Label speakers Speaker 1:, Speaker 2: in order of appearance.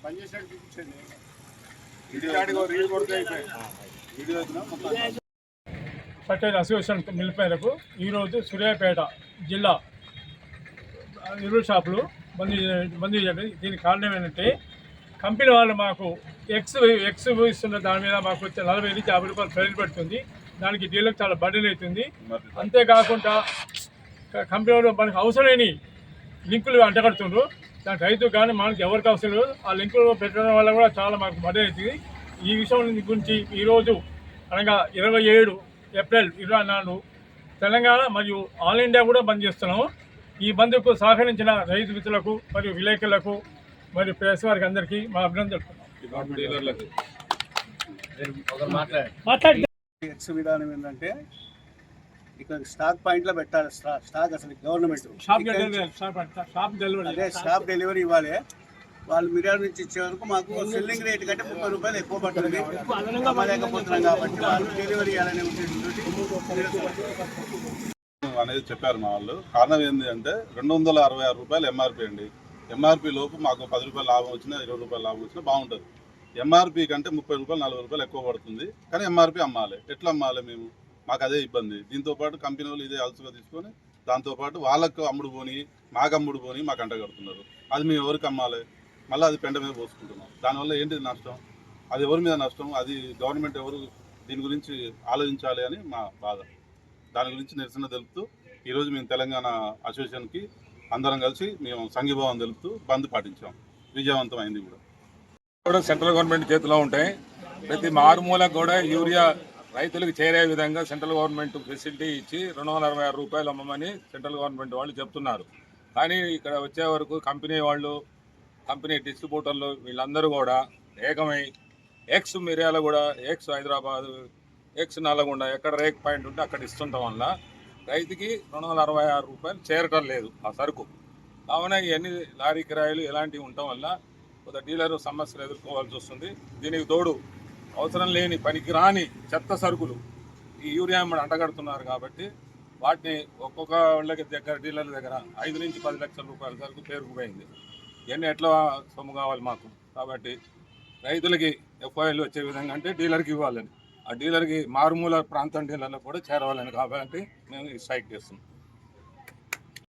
Speaker 1: పనిచేసినట్టు చూపించండి.
Speaker 2: పటేల్ అసోసియేషన్ పిలుపు మేరకు ఈరోజు సూర్యాపేట జిల్లా ఇరువురు షాపులు బంద్ చేయండి. దీనికి కారణం ఏంటంటే కంపెనీ వాళ్ళు మాకు ఎక్స్ ఇస్తున్న దాని మీద మాకు వచ్చే 40 నుంచి 50 రూపాయలు ఫైల్ పడుతుంది. దానికి డీలర్కి చాలా బర్డెన్ అవుతుంది. అంతేకాకుండా కంపెనీలో మనకు అవసరం లేని లింకులు అంటగడుతుండ్రు. దానికి రైతు కానీ మనకి ఎవరికి అవసరం లేదు. ఆ లింకులు పెట్టడం వల్ల కూడా చాలా మాకు బర్డెన్ అవుతుంది. ఈ విషయం గురించి ఈరోజు అనగా 27 ఏప్రిల్ 24 తెలంగాణ మరియు ఆల్ ఇండియా కూడా బంద్ చేస్తున్నాము. ఈ బంద్కు సహకరించిన రైతు మిత్రులకు మరియు విలేకరులకు మరియు ప్రెస్ వారికి అందరికీ మా అభినందనలు.
Speaker 1: ఎక్స్ విధానం ఏంటంటే ఇక్కడ స్టాక్ పాయింట్లో పెట్టాలి. స్టాక్ అసలు గవర్నమెంట్ షాప్ డెలివరీ ఇవ్వాలి. వాళ్ళు మిర్యాల నుంచి ఇచ్చే వరకు మాకు సెల్లింగ్ రేట్ కంటే 30 రూపాయలు ఎక్కువ పడుతుంది. అమ్మలేకపోతున్నాం కాబట్టి వాళ్ళు డెలివరీ ఇవ్వాలనే
Speaker 3: అనేది చెప్పారు మా వాళ్ళు. కారణం ఏంటి అంటే 266 రూపాయలు ఎంఆర్పి అండి. ఎంఆర్పి లోపు మాకు 10 రూపాయలు లాభం వచ్చినా 20 రూపాయలు లాభం వచ్చినా బాగుంటుంది. ఎంఆర్పి కంటే 30 రూపాయలు 40 రూపాయలు ఎక్కువ పడుతుంది. కానీ ఎంఆర్పి అమ్మాలి. ఎట్లా అమ్మాలి మేము? మాకు అదే ఇబ్బంది. దీంతోపాటు కంపెనీ వాళ్ళు ఇదే అలసుగా తీసుకొని దాంతోపాటు వాళ్ళకు అమ్ముడు పోని మాకు అమ్ముడు పోని మాకు అంటగడుతున్నారు. అది మేము ఎవరికి అమ్మాలి? మళ్ళీ అది పెంట మీద పోసుకుంటున్నాం. దానివల్ల ఏంటిది నష్టం? అది ఎవరి మీద నష్టం? అది గవర్నమెంట్ ఎవరు దీని గురించి ఆలోచించాలి అని మా బాధ. దాని గురించి నిరసన తెలుపుతూ ఈరోజు మేము తెలంగాణ అసోసియేషన్కి అందరం కలిసి మేము సంఘీభావం తెలుపుతూ బంద్ పాటించాం. విజయవంతం అయింది కూడా.
Speaker 4: సెంట్రల్ గవర్నమెంట్ చేతిలో ఉంటాయి. ప్రతి మారుమూలకు కూడా యూరియా రైతులకు చేరే విధంగా సెంట్రల్ గవర్నమెంట్ ఫెసిలిటీ ఇచ్చి 266 రూపాయలు అమ్మమని సెంట్రల్ గవర్నమెంట్ వాళ్ళు చెప్తున్నారు. కానీ ఇక్కడ వచ్చే వరకు కంపెనీ వాళ్ళు, కంపెనీ డిస్ట్రిబ్యూటర్లు వీళ్ళందరూ కూడా ఏకమై ఎక్స్ మిర్యాల కూడా, ఎక్స్ హైదరాబాద్, ఎక్స్ నల్లగొండ ఎక్కడ రేక్ పాయింట్ ఉంటే అక్కడ ఇస్తుండటం వల్ల రైతుకి 266 రూపాయలు చేరటం లేదు ఆ సరుకు. కావున ఇవన్నీ లారీ కిరాయిలు ఇలాంటివి ఉండటం వల్ల కొంత డీలర్ సమస్యలు ఎదుర్కోవాల్సి వస్తుంది. దీనికి తోడు అవసరం లేని పనికి రాని చెత్త సరుకులు ఈ యూరియా అంటగడుతున్నారు. కాబట్టి వాటిని ఒక్కొక్క వాళ్ళకి దగ్గర డీలర్ల దగ్గర 5 నుంచి 10 లక్షల రూపాయల సరుకు పేరుకుపోయింది. ఇవన్నీ ఎట్లా సొమ్ము కావాలి మాకు? కాబట్టి రైతులకి ఎఫ్ఐఎల్ వచ్చే విధంగా అంటే డీలర్కి ఇవ్వాలని, ఆ డీలర్కి మారుమూల ప్రాంతం డీలర్లకు కూడా చేరవాలని కాబట్టి మేము ఈ స్ట్రైక్ చేస్తున్నాం.